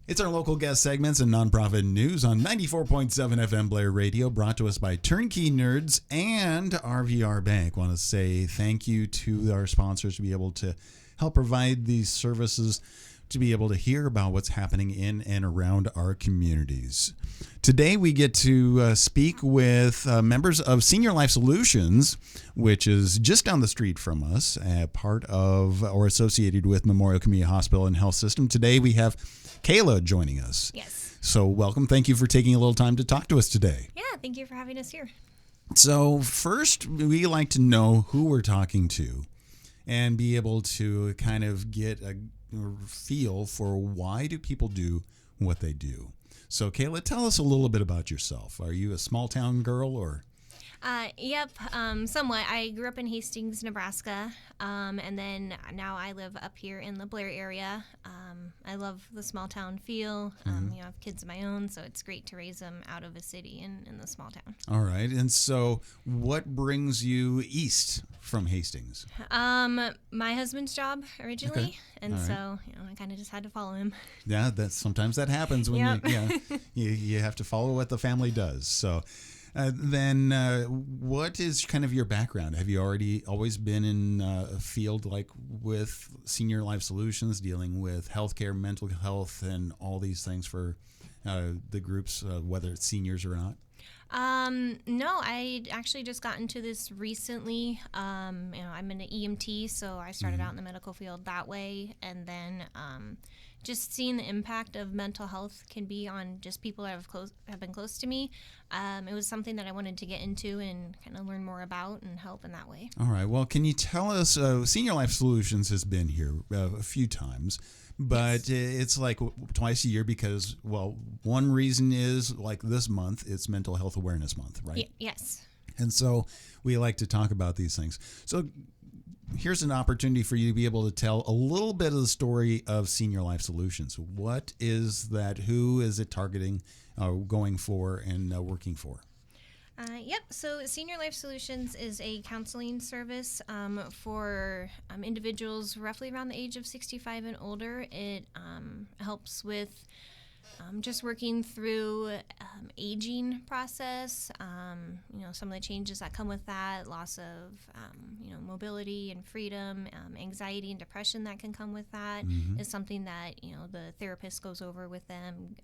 It's our local guest segments and nonprofit news on 94.7 FM Blair Radio, brought to us by Turnkey Nerds and RVR Bank. Want to say thank you to our sponsors to be able to help provide these services, to be able to hear about what's happening in and around our communities. Today we get to speak with members of Senior Life Solutions, which is just down the street from us, part of or associated with Memorial Community Hospital and Health System. Today we have Kayla joining us. Yes. So welcome. Thank you for taking a little time to talk to us today. Yeah, thank you for having us here. So first, we like to know who we're talking to and be able to kind of get a feel for why do people do what they do. So Kayla, tell us a little bit about yourself. Are you a small town girl or? Yep, somewhat. I grew up in Hastings, Nebraska, and then now I live up here in the Blair area. I love the small town feel. I have kids of my own, so it's great to raise them out of a city in the small town. All right. And so what brings you east from Hastings? My husband's job originally, Okay. and All right. so I kind of just had to follow him. Yeah, sometimes that happens when Yep. you have to follow what the family does. So then what is kind of your background? Have you always been in a field like with Senior Life Solutions, dealing with healthcare, mental health, and all these things for the groups, whether it's seniors or not? No, I actually just got into this recently. I'm an EMT, so I started out in the medical field that way, and then just seeing the impact of mental health can be on just people that have been close to me. It was something that I wanted to get into and kind of learn more about and help in that way. All right. Well, can you tell us, Senior Life Solutions has been here a few times, but it's like twice a year because, well, one reason is like this month, it's Mental Health Awareness Month, right? Yes. And so we like to talk about these things. So here's an opportunity for you to be able to tell a little bit of the story of Senior Life Solutions. What is that? Who is it targeting, going for, and working for? Yep. So Senior Life Solutions is a counseling service for individuals roughly around the age of 65 and older. It helps with just working through aging process, some of the changes that come with that, loss of, mobility and freedom, anxiety and depression that can come with that is something that, the therapist goes over with them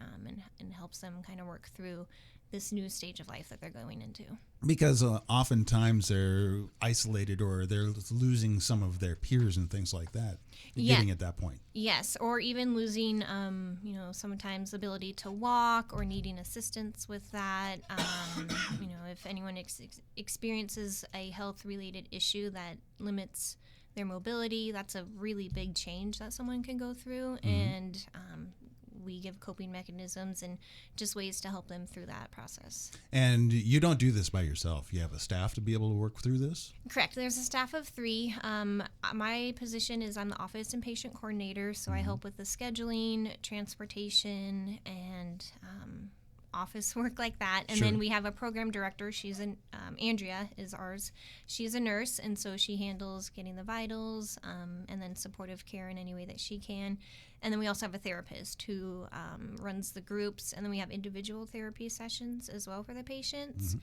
and helps them kind of work through this new stage of life that they're going into. Because oftentimes they're isolated or they're losing some of their peers and things like that, getting at that point. Yes, or even losing, sometimes the ability to walk or needing assistance with that. If anyone experiences a health-related issue that limits their mobility, that's a really big change that someone can go through, and we give coping mechanisms and just ways to help them through that process. And you don't do this by yourself. You have a staff to be able to work through this? Correct. There's a staff of 3. My position is I'm the office and patient coordinator, so I help with the scheduling, transportation, and office work like that. And then we have a program director. Andrea is ours. She's a nurse, and so she handles getting the vitals and then supportive care in any way that she can. And then we also have a therapist who runs the groups, and then we have individual therapy sessions as well for the patients.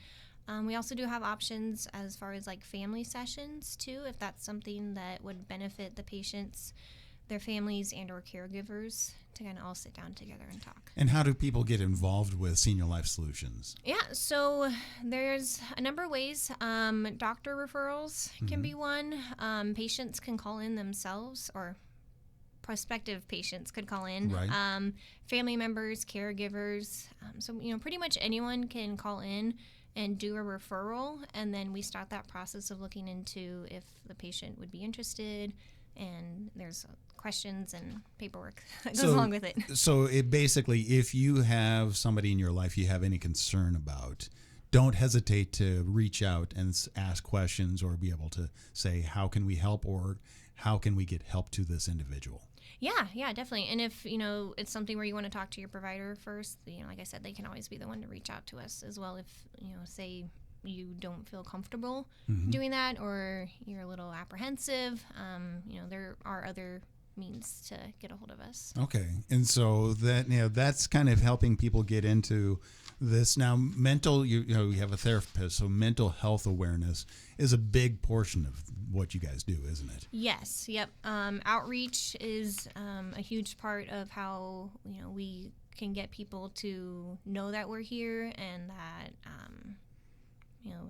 We also do have options as far as like family sessions too, if that's something that would benefit the patients, their families, and or caregivers to kind of all sit down together and talk. And how do people get involved with Senior Life Solutions? Yeah, so there's a number of ways. Doctor referrals can be one. Patients can call in themselves, or prospective patients could call in. Right. Family members, caregivers. So pretty much anyone can call in and do a referral, and then we start that process of looking into if the patient would be interested, and there's questions and paperwork that goes along with it. So it basically, if you have somebody in your life you have any concern about, don't hesitate to reach out and ask questions or be able to say, how can we help, or how can we get help to this individual? Yeah, definitely. And if, it's something where you want to talk to your provider first, like I said, they can always be the one to reach out to us as well if, say you don't feel comfortable doing that, or you're a little apprehensive. There are other means to get a hold of us. Okay. And so that's kind of helping people get into this. Now, you have a therapist, so mental health awareness is a big portion of what you guys do, isn't it? Yes. Yep. Outreach is a huge part of how, we can get people to know that we're here, and that,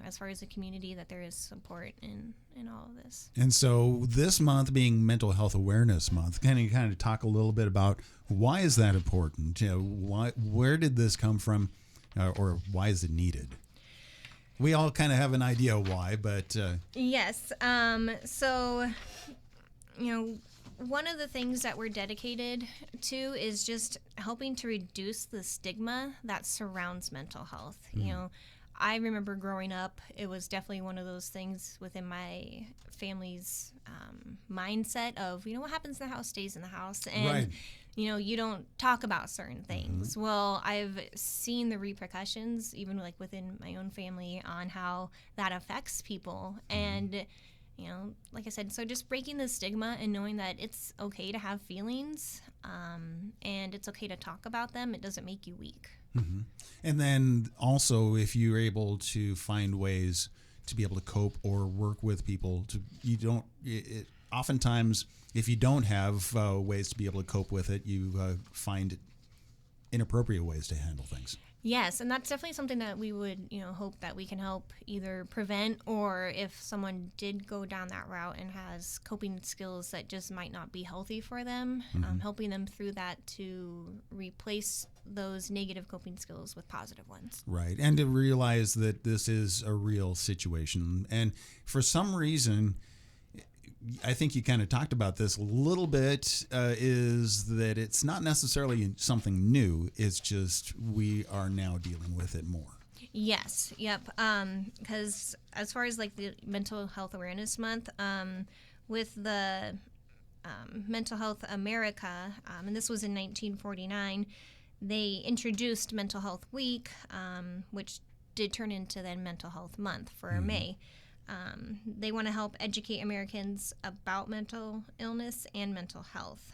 as far as the community, that there is support in all of this. And so this month being Mental Health Awareness Month, can you kind of talk a little bit about why is that important? Where did this come from, or why is it needed? We all kind of have an idea why, but... Yes. So, one of the things that we're dedicated to is just helping to reduce the stigma that surrounds mental health. I remember growing up, it was definitely one of those things within my family's mindset of, what happens in the house stays in the house. And, right. You don't talk about certain things. Mm-hmm. Well, I've seen the repercussions, even like within my own family, on how that affects people. Mm-hmm. And, like I said, so just breaking the stigma and knowing that it's okay to have feelings, and it's okay to talk about them. It doesn't make you weak. Mm-hmm. And then also, if you're able to find ways to be able to cope or work with people, oftentimes if you don't have ways to be able to cope with it, you find inappropriate ways to handle things. Yes, and that's definitely something that we would, hope that we can help either prevent, or if someone did go down that route and has coping skills that just might not be healthy for them, mm-hmm. Helping them through that to replace those negative coping skills with positive ones. Right, and to realize that this is a real situation. And for some reason, I think you kind of talked about this a little bit, is that it's not necessarily something new. It's just we are now dealing with it more. Yes. Yep. Because as far as like the Mental Health Awareness Month, with the Mental Health America, and this was in 1949, they introduced Mental Health Week, which did turn into then Mental Health Month for mm-hmm. May. They want to help educate Americans about mental illness and mental health.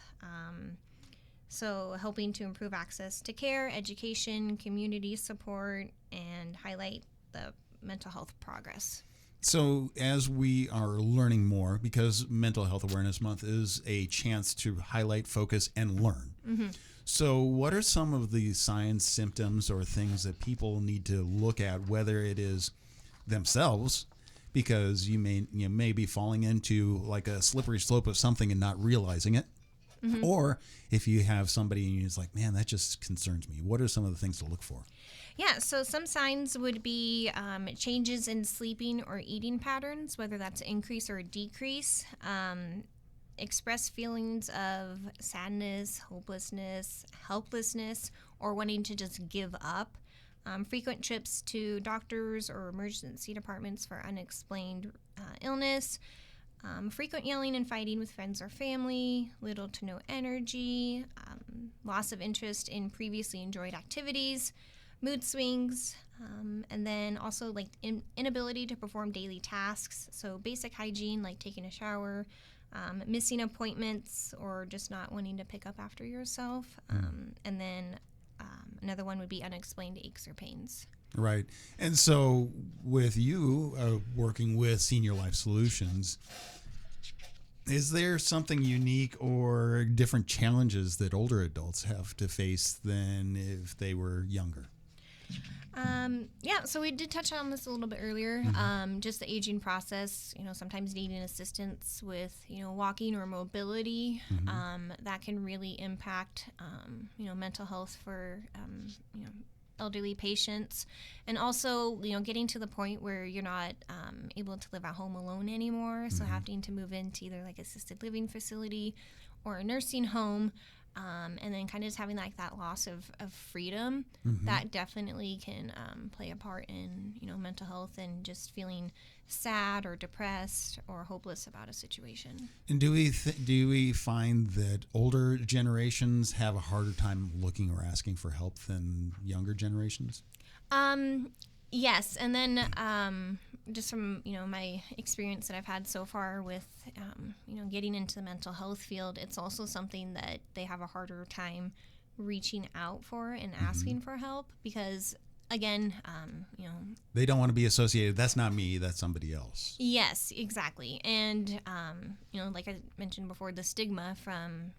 So helping to improve access to care, education, community support, and highlight the mental health progress. So as we are learning more, because Mental Health Awareness Month is a chance to highlight, focus, and learn. Mm-hmm. So what are some of the signs, symptoms, or things that people need to look at, whether it is themselves, because you may be falling into like a slippery slope of something and not realizing it, mm-hmm. or if you have somebody and you're just like, man, that just concerns me. What are some of the things to look for? Yeah, so some signs would be changes in sleeping or eating patterns, whether that's increase or decrease, express feelings of sadness, hopelessness, helplessness, or wanting to just give up. Frequent trips to doctors or emergency departments for unexplained illness, frequent yelling and fighting with friends or family, little to no energy, loss of interest in previously enjoyed activities, mood swings, and then also like inability to perform daily tasks, so basic hygiene like taking a shower, missing appointments, or just not wanting to pick up after yourself, and then another one would be unexplained aches or pains. Right. And so with you working with Senior Life Solutions, is there something unique or different challenges that older adults have to face than if they were younger? Yeah, so we did touch on this a little bit earlier, mm-hmm. Just the aging process, sometimes needing assistance with, walking or mobility, mm-hmm. That can really impact, mental health for, elderly patients, and also, getting to the point where you're not able to live at home alone anymore, mm-hmm. so having to move into either like assisted living facility or a nursing home. And then kind of just having like that loss of freedom, mm-hmm. that definitely can play a part in, mental health and just feeling sad or depressed or hopeless about a situation. And do we find that older generations have a harder time looking or asking for help than younger generations? Yes, and then just from my experience that I've had so far with getting into the mental health field, it's also something that they have a harder time reaching out for and asking for help because again, they don't want to be associated. That's not me. That's somebody else. yes, exactly, and like I mentioned before, the stigma from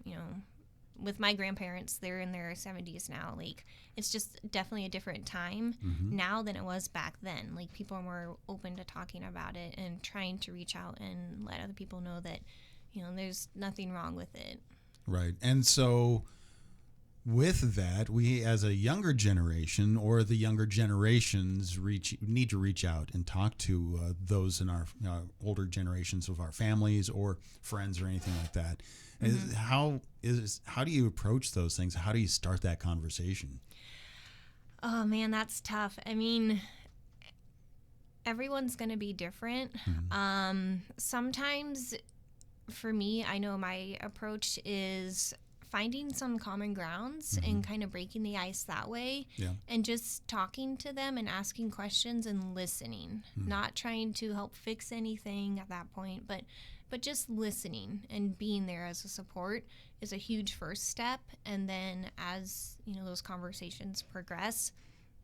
with my grandparents, they're in their 70s now. Like, it's just definitely a different time now than it was back then. Like, people are more open to talking about it and trying to reach out and let other people know that, there's nothing wrong with it. Right. And so with that, we as a younger generation or the younger generations need to reach out and talk to those in our older generations of our families or friends or anything like that. How do you approach those things? How do you start that conversation? Oh man, that's tough. I mean, everyone's going to be different. Sometimes for me, I know my approach is finding some common grounds and kind of breaking the ice that way, and just talking to them and asking questions and listening, not trying to help fix anything at that point, but just listening and being there as a support is a huge first step. And then as those conversations progress,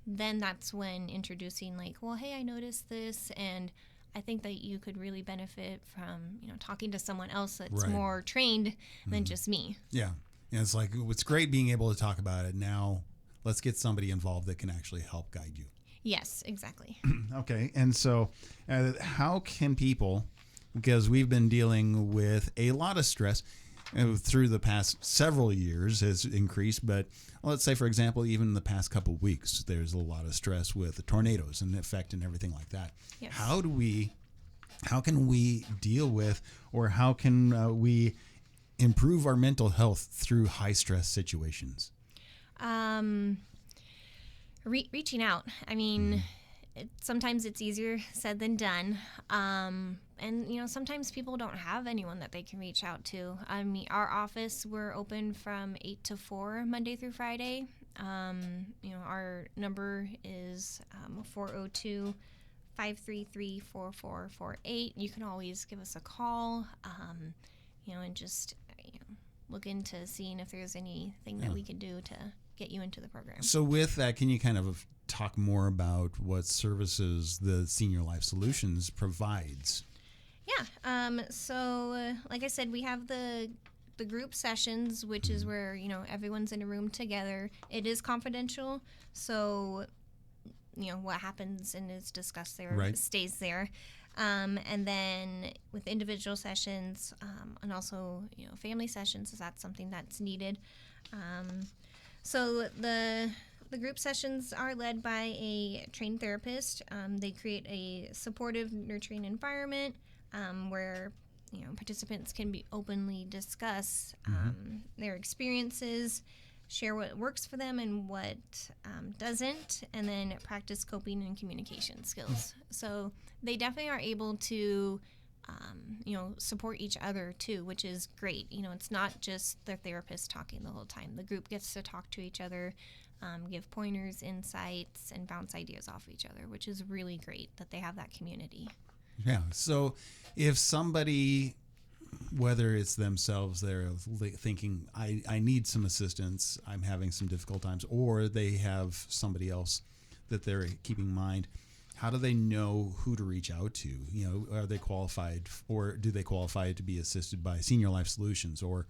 then that's when introducing like, well, hey, I noticed this, and I think that you could really benefit from talking to someone else that's more trained than just me. Yeah. And it's like, it's great being able to talk about it. Now let's get somebody involved that can actually help guide you. Yes, exactly. Okay. And so how can people, because we've been dealing with a lot of stress through the past several years has increased, but let's say, for example, even in the past couple of weeks, there's a lot of stress with the tornadoes and the effect and everything like that. Yes. How can we deal with, or how can we improve our mental health through high stress situations? Reaching out. I mean, sometimes it's easier said than done. And sometimes people don't have anyone that they can reach out to. I mean, our office, we're open from 8 to 4 Monday through Friday. Our number is 402 533-4448. You can always give us a call, and just look into seeing if there's anything that we can do to get you into the program. So with that, can you kind of talk more about what services the Senior Life Solutions provides? Yeah. So like I said, we have the group sessions, which is where, everyone's in a room together. It is confidential. So, what happens and is discussed there stays there. And then with individual sessions, and also, family sessions, is that something that's needed. So the group sessions are led by a trained therapist. They create a supportive, nurturing environment where participants can be openly discuss their experiences, share what works for them and what doesn't, and then practice coping and communication skills. So they definitely are able to support each other too, which is great. It's not just the therapist talking the whole time. The group gets to talk to each other, give pointers, insights, and bounce ideas off each other, which is really great that they have that community. Yeah. So if somebody, whether it's themselves, they're thinking, I need some assistance, I'm having some difficult times, or they have somebody else that they're keeping in mind, how do they know who to reach out to? Are they qualified, or do they qualify to be assisted by Senior Life Solutions, or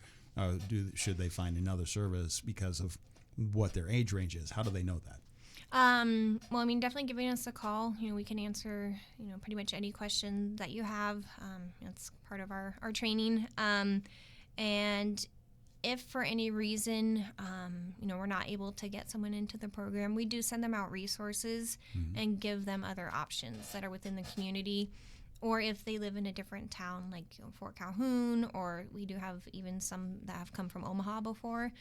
should they find another service because of what their age range is? How do they know that? Well, I mean, definitely giving us a call. We can answer, pretty much any question that you have. It's part of our training. And if for any reason, we're not able to get someone into the program, we do send them out resources and give them other options that are within the community. Or if they live in a different town, like Fort Calhoun, or we do have even some that have come from Omaha before,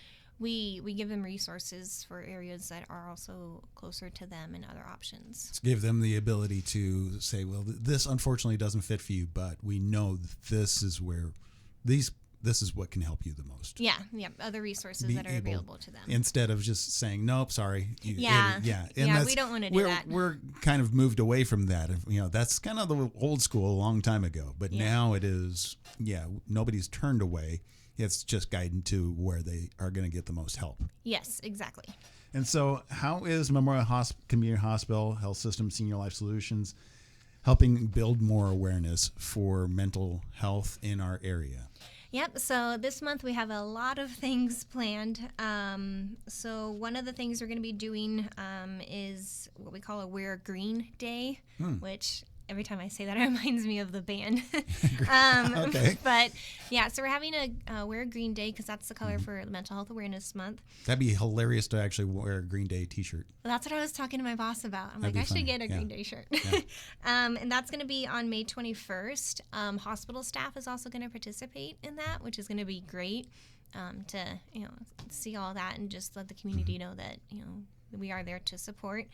we give them resources for areas that are also closer to them and other options. Give them the ability to say, well, this unfortunately doesn't fit for you, but we know that this is where these this is what can help you the most. Yeah, other resources that are available to them. Instead of just saying, nope, sorry. Yeah. And we don't want to do that. We're kind of moved away from that. That's kind of the old school a long time ago. But now it is, nobody's turned away. It's just guiding to where they are going to get the most help. Yes, exactly. And so how is Memorial Community Hospital Health System Senior Life Solutions helping build more awareness for mental health in our area? Yep. So this month we have a lot of things planned. So one of the things we're going to be doing is what we call a Wear Green Day, which every time I say that, it reminds me of the band. Okay. But so we're having a Wear Green Day because that's the color for Mental Health Awareness Month. That'd be hilarious to actually wear a Green Day t-shirt. Well, that's what I was talking to my boss about. I'm That'd like, I be should fun. get a Green Day shirt. Yeah. And that's going to be on May 21st. Hospital staff is also going to participate in that, which is going to be great to see all that and just let the community know that we are there to support.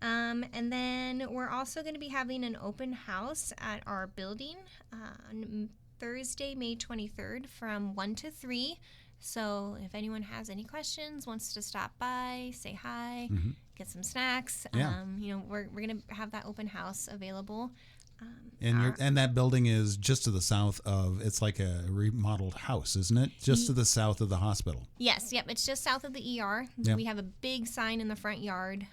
And then we're also going to be having an open house at our building on Thursday, May 23rd from 1 to 3. So if anyone has any questions, wants to stop by, say hi, get some snacks, we're going to have that open house available. And that building is just to the south of, it's like a remodeled house, isn't it? Just to the south of the hospital. Yes, it's just south of the ER. Yep. We have a big sign in the front yard.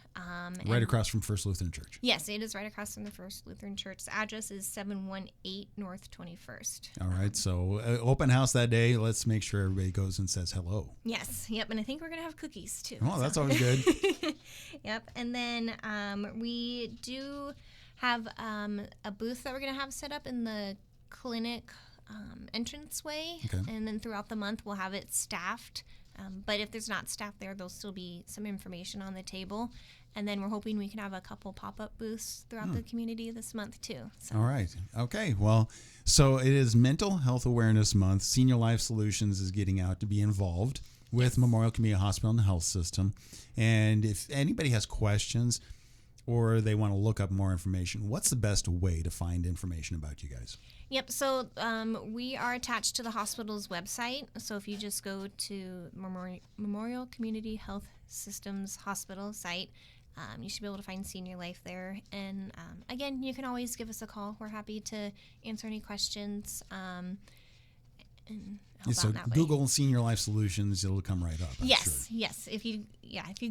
Right across from First Lutheran Church. Yes, it is right across from the First Lutheran Church. The address is 718 North 21st. All right, so open house that day. Let's make sure everybody goes and says hello. Yes, and I think we're going to have cookies too. Oh, that's always good. Yep, and then we do have a booth that we're going to have set up in the clinic entranceway. Okay. And then throughout the month, we'll have it staffed. But if there's not staff there, there'll still be some information on the table. And then we're hoping we can have a couple pop-up booths throughout the community this month, too. So. All right. Okay. Well, so it is Mental Health Awareness Month. Senior Life Solutions is getting out to be involved with Memorial Community Hospital and Health System. And if anybody has questions or they want to look up more information, what's the best way to find information about you guys? Yep. So we are attached to the hospital's website. So if you just go to Memorial Community Health Systems Hospital site, you should be able to find Senior Life there. And again, you can always give us a call. We're happy to answer any questions and help out in that way. Google Senior Life Solutions, it'll come right up. I'm sure. Yes. If you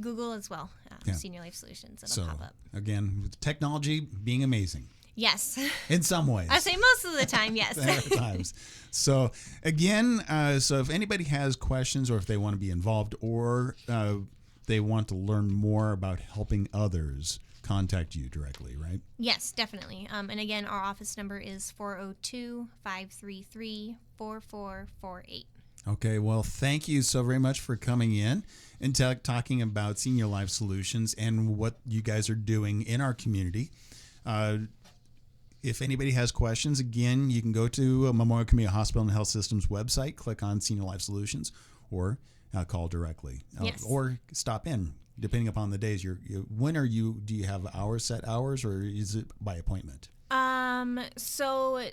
Google as well, Senior Life Solutions, it'll pop up. Again, with technology being amazing. Yes. In some ways. I say most of the time, yes. There are times. So again, so if anybody has questions or if they want to be involved or they want to learn more about helping others, contact you directly, right? Yes, definitely. And again, our office number is 402-533-4448. Okay, well, thank you so very much for coming in and talking about Senior Life Solutions and what you guys are doing in our community. If anybody has questions, again, you can go to Memorial Community Hospital and Health Systems website, click on Senior Life Solutions, or call directly. Yes. Or stop in, depending upon the days. Do you have set hours, or is it by appointment? So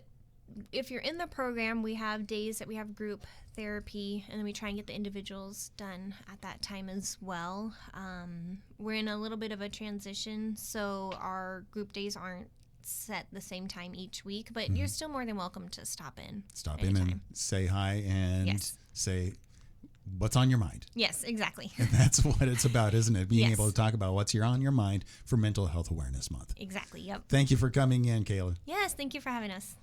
if you're in the program, we have days that we have group therapy, and then we try and get the individuals done at that time as well. We're in a little bit of a transition, so our group days aren't set the same time each week, but you're still more than welcome to stop in. Stop in and say hi and say what's on your mind. Yes, exactly. And that's what it's about, isn't it? Being Yes. able to talk about what's on your mind for Mental Health Awareness Month. Exactly, yep. Thank you for coming in, Kayla. Yes, thank you for having us.